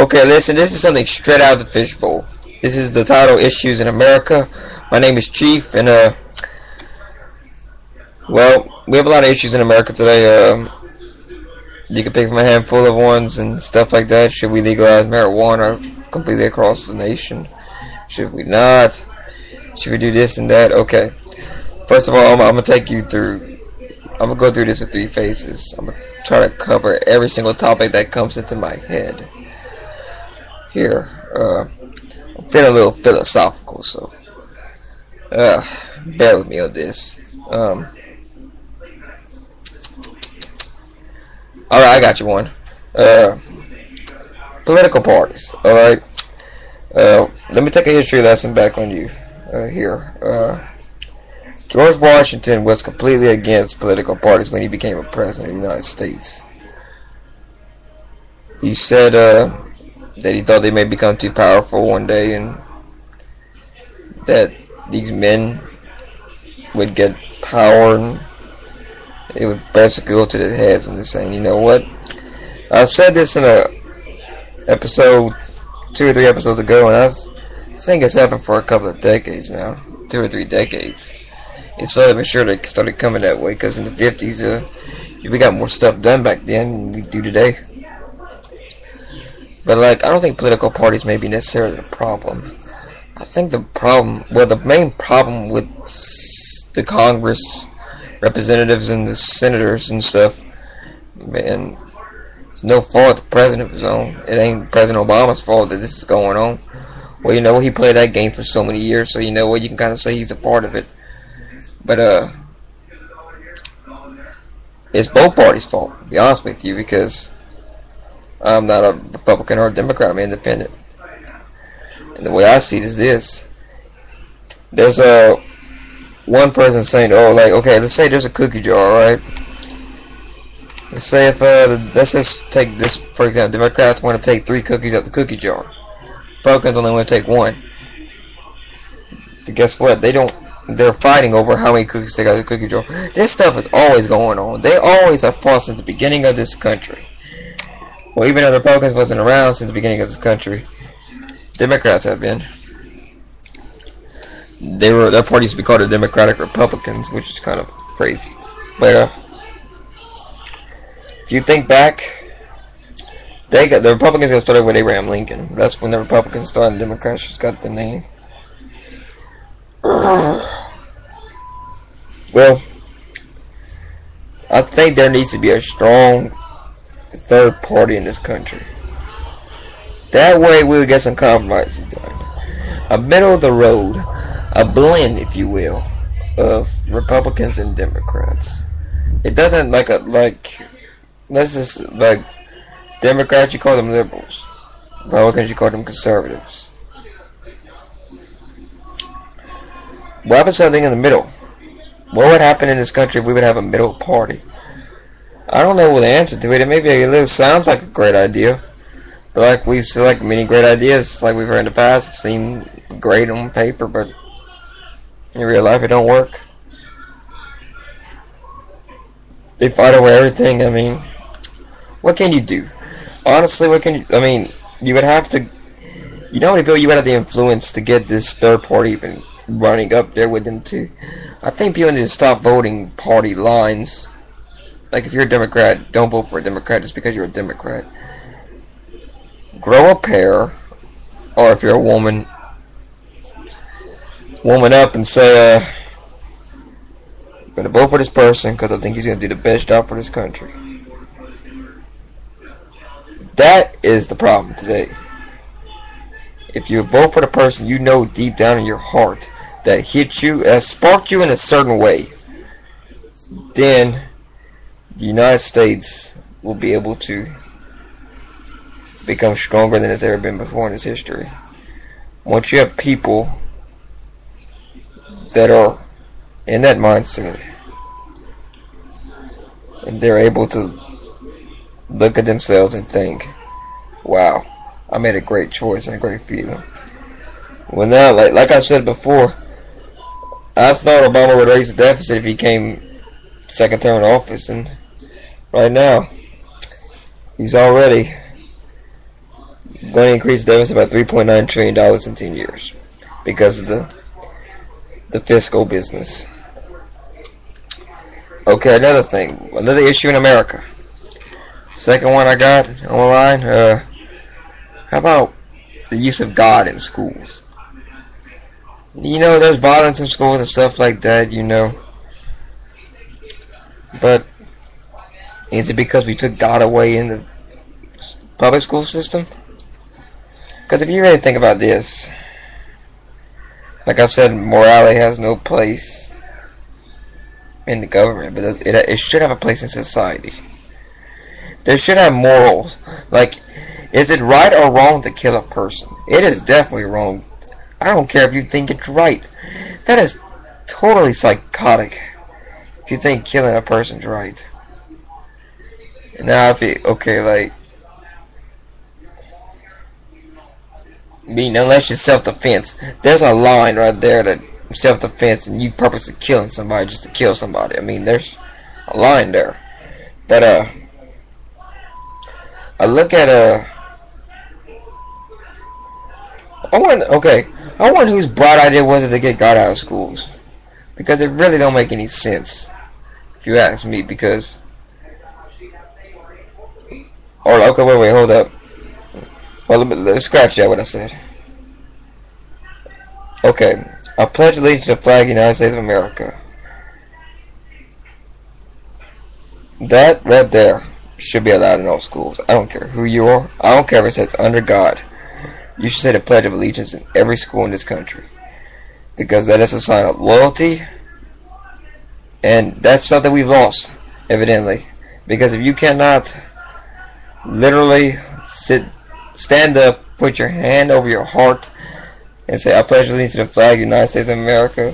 Okay, listen, this is something straight out of the fishbowl. This is the title, Issues in America. My name is Chief, and, well, we have a lot of issues in America today. You can pick from a handful of ones and stuff like that. Should we legalize marijuana completely across the nation? Should we not? Should we do this and that? Okay. First of all, I'm going to take you through, I'm going to go through this with 3 phases. I'm going to try to cover every single topic that comes into my head. Here, I'm feeling a little philosophical, so bear with me on this. Alright, I got you one. Political parties, alright? Let me take a history lesson back on you here. George Washington was completely against political parties when he became a president of the United States. He said that he thought they may become too powerful one day, and that these men would get power and it would basically go to their heads. And they're saying, you know what? I've said this in a episode 2 or 3 episodes ago, and I think it's happened for a couple of decades now, 2 or 3 decades. It's slowly but surely started coming that way, because in the 50s, we got more stuff done back then than we do today. But, like, I don't think political parties may be necessarily the problem. I think the problem, well, the main problem with the Congress representatives and the senators and stuff, man, it's no fault of the president of his own. It ain't President Obama's fault that this is going on. Well, you know, he played that game for so many years, so you know what, you can kind of say he's a part of it. But, it's both parties' fault, to be honest with you, because I'm not a Republican or a Democrat. I'm independent. And the way I see it is this. There's one person saying, oh, like, okay, let's say there's a cookie jar, right? Let's say if, let's just take this, for example, Democrats want to take 3 cookies out the cookie jar. Republicans only want to take 1. But guess what? They're fighting over how many cookies they got in the cookie jar. This stuff is always going on. They always have fought since the beginning of this country. Well, even though the Republicans wasn't around since the beginning of this country, Democrats have been. Their party used to be called the Democratic Republicans, which is kind of crazy. But if you think back, the Republicans got started with Abraham Lincoln. That's when the Republicans started. The Democrats just got the name. Well, I think there needs to be a strong third party in this country. That way we'll get some compromises done. A middle of the road, a blend, if you will, of Republicans and Democrats. It doesn't let's just, like, Democrats, you call them liberals. Republicans, you call them conservatives. What happens to something in the middle? What would happen in this country if we would have a middle party? I don't know the answer to it. It maybe sounds like a great idea, but like we've selected many great ideas, like we've heard in the past, it seemed great on paper, but in real life it don't work. They fight over everything. I mean, what can you do? Honestly, what can you? I mean, you would have to. You know how many people you would have the influence to get this third party even running up there with them too? I think people need to stop voting party lines. Like, if you're a Democrat, don't vote for a Democrat just because you're a Democrat. Grow a pair, or if you're a woman up and say, I'm going to vote for this person because I think he's going to do the best job for this country. That is the problem today. If you vote for the person you know deep down in your heart that hit you, that sparked you in a certain way, then the United States will be able to become stronger than it's ever been before in its history. Once you have people that are in that mindset, and they're able to look at themselves and think, wow, I made a great choice and a great feeling. Well, now, like I said before, I thought Obama would raise the deficit if he came second term in office, and right now he's already going to increase the deficit by $3.9 trillion in 10 years because of the fiscal business. Okay, another thing, another issue in America. Second one I got online. How about the use of God in schools? You know, there's violence in schools and stuff like that. You know, but is it because we took God away in the public school system? Because if you really think about this, like I've said, morality has no place in the government, but it should have a place in society. There should have morals. Like, is it right or wrong to kill a person? It is definitely wrong. I don't care if you think it's right. That is totally psychotic if you think killing a person's right. Now, if it, okay, like, I mean, unless you're self-defense, there's a line right there that self-defense and you purposely killing somebody just to kill somebody. I mean, there's a line there. But I look at I wonder whose bright idea was it to get God out of schools, because it really don't make any sense if you ask me. Because, or okay, wait, hold up. Well, let's scratch that what I said. Okay, I pledge allegiance to the flag of the United States of America. That right there should be allowed in all schools. I don't care who you are. I don't care if it says under God. You should say the Pledge of Allegiance in every school in this country, because that is a sign of loyalty, and that's something we've lost, evidently. Because if you cannot literally stand up, put your hand over your heart, and say, I pledge allegiance to the flag of the United States of America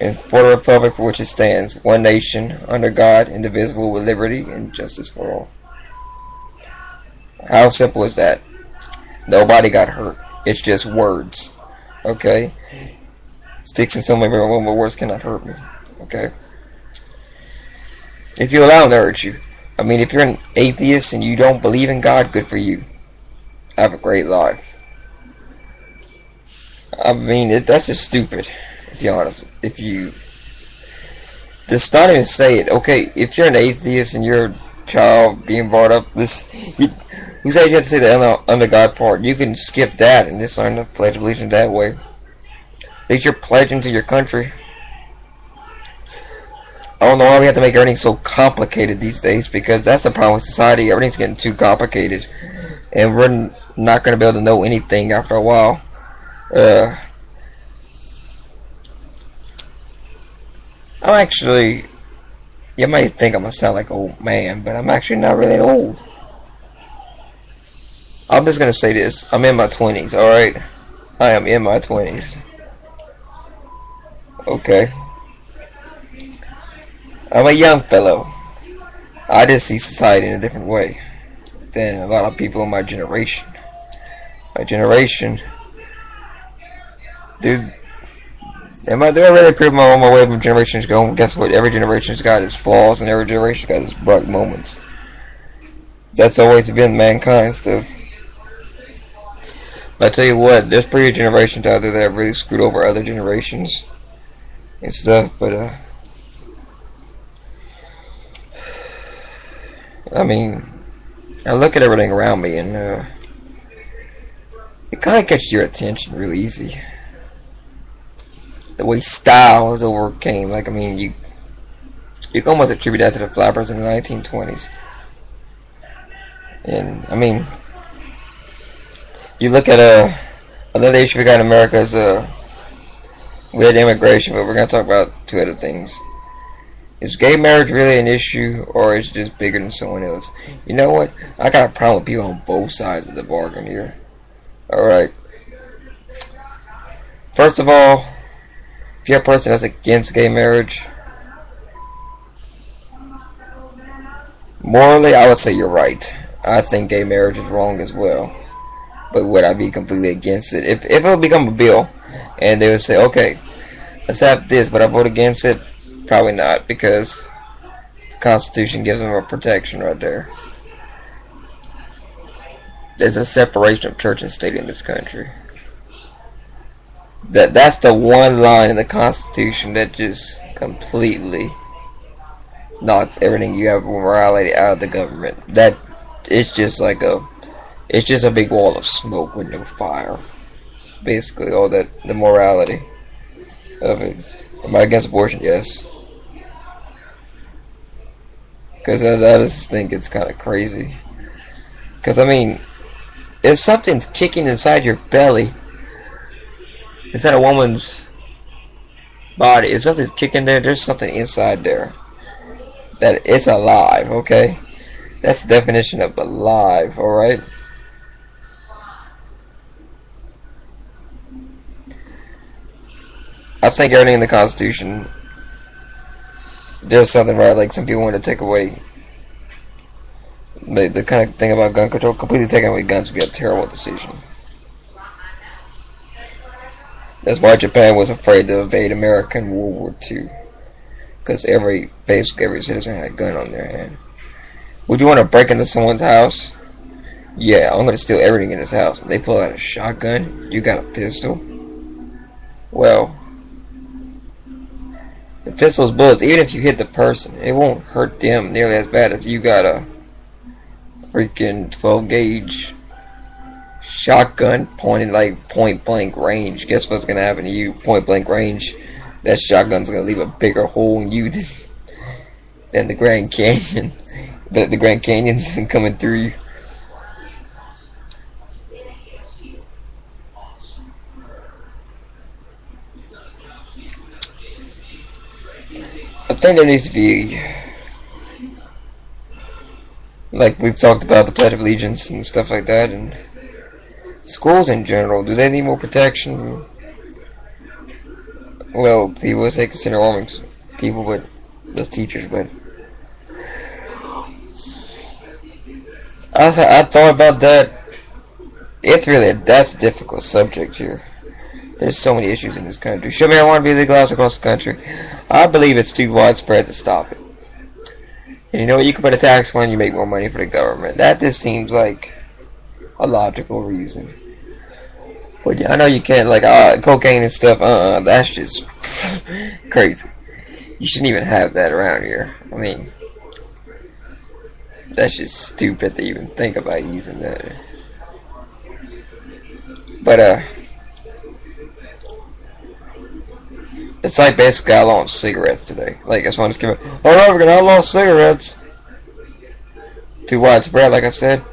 and for the republic for which it stands, one nation, under God, indivisible, with liberty and justice for all. How simple is that? Nobody got hurt. It's just words. Okay? Sticks and stone may break my bones, but words cannot hurt me. Okay? If you allow them to hurt you. I mean, if you're an atheist and you don't believe in God, good for you. Have a great life. I mean, that's just stupid, if you're honest. If you just not even say it. Okay, if you're an atheist and you're a child being brought up, you say you have to say the under God part. You can skip that and just learn to pledge allegiance that way. At least you're pledging to your country. I don't know why we have to make everything so complicated these days, because that's the problem with society. Everything's getting too complicated, and we're not going to be able to know anything after a while. I'm actually, you might think I'm going to sound like an old man, but I'm actually not really old. I'm just going to say this. I'm in my 20s, alright? I am in my 20s. Okay. I'm a young fellow. I just see society in a different way than a lot of people in my generation. My generation, dude, do I really prove my own way from generations ago? Guess what? Every generation's got its flaws, and every generation's got its bright moments. That's always been mankind's stuff. But I tell you what, there's previous generations out there that have really screwed over other generations and stuff, but I mean, I look at everything around me, and it kind of catches your attention real easy. The way style is overcame. Like, I mean, you can almost attribute that to the flappers in the 1920s. And, I mean, you look at another issue we got in America is we had immigration, but we're going to talk about two other things. Is gay marriage really an issue, or is it just bigger than someone else? You know what? I got a problem with people on both sides of the bargain here. Alright. First of all, if you're a person that's against gay marriage, morally, I would say you're right. I think gay marriage is wrong as well. But would I be completely against it? If it would become a bill, and they would say, okay, let's have this, but I vote against it, probably not, because the Constitution gives them a protection right there. there's a separation of church and state in this country. That's the one line in the Constitution that just completely knocks everything you have morality out of the government. That it's just like it's just a big wall of smoke with no fire. Basically, all that the morality of it. Am I against abortion? Yes. Because I just think it's kind of crazy. Because I mean, if something's kicking inside your belly, inside a woman's body, if something's kicking there, there's something inside there that it's alive. Okay, that's the definition of alive. All right. I think everything in the Constitution, there's something right. Like some people want to take away the kind of thing about gun control. Completely taking away guns would be a terrible decision. That's why Japan was afraid to invade America in World War II, because basically every citizen had a gun on their hand. Would you want to break into someone's house? Yeah, I'm going to steal everything in his house. They pull out a shotgun. You got a pistol. Well, the pistol's bullets, even if you hit the person, it won't hurt them nearly as bad if you got a freaking 12 gauge shotgun pointed like point blank range. Guess what's gonna happen to you? Point blank range, that shotgun's gonna leave a bigger hole in you than the Grand Canyon. But the Grand Canyon isn't coming through you. I think there needs to be, like we've talked about, the Pledge of Allegiance and stuff like that, and schools in general. Do they need more protection? Well, people would say consider warming people, but that's teachers. But I thought about that. That's a difficult subject here. There's so many issues in this country. Should marijuana be legalized across the country? I believe it's too widespread to stop it. And you know what? You can put a tax on, you make more money for the government. That just seems like a logical reason. But yeah, I know you can't, like, cocaine and stuff, that's just crazy. You shouldn't even have that around here. I mean, that's just stupid to even think about using that. But, it's like basically I lost cigarettes today. Like, that's why I'm just giving, oh, we're gonna outlaw cigarettes. Too widespread, like I said.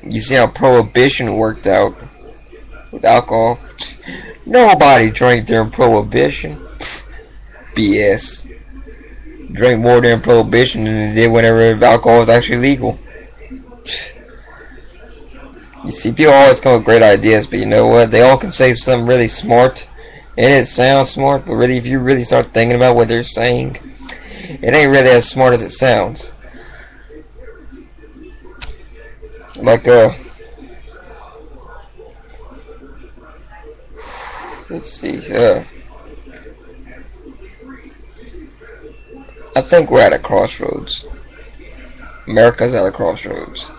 You see how prohibition worked out with alcohol? Nobody drank during prohibition. BS. Drank more during prohibition than they did whenever alcohol was actually legal. You see, people always come with great ideas, but you know what? They all can say something really smart, and it sounds smart, but really, if you really start thinking about what they're saying, it ain't really as smart as it sounds. Like, let's see, I think we're at a crossroads. America's at a crossroads.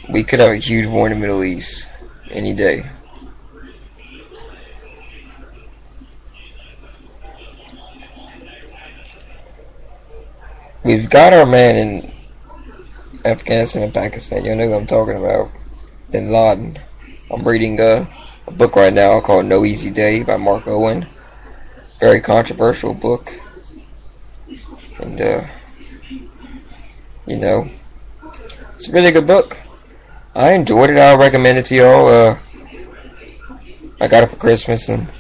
We could have a huge war in the Middle East any day. We've got our man in Afghanistan and Pakistan. You know who I'm talking about. Bin Laden. I'm reading a book right now called No Easy Day by Mark Owen. Very controversial book. And, you know, it's a really good book. I enjoyed it. I'll recommend it to y'all. I got it for Christmas, and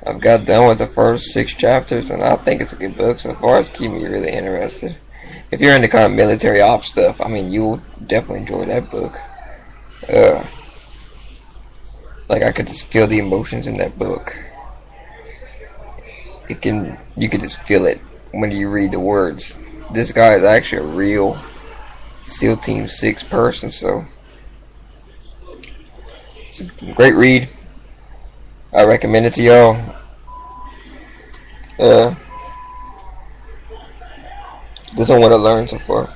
I've got done with the first 6 chapters, and I think it's a good book so far. It's keeping me really interested. If you're into kind of military ops stuff, I mean, you'll definitely enjoy that book. Like, I could just feel the emotions in that book. You could just feel it when you read the words. This guy is actually a real SEAL Team 6 person, so it's a great read. I recommend it to y'all. This is what I learned so far.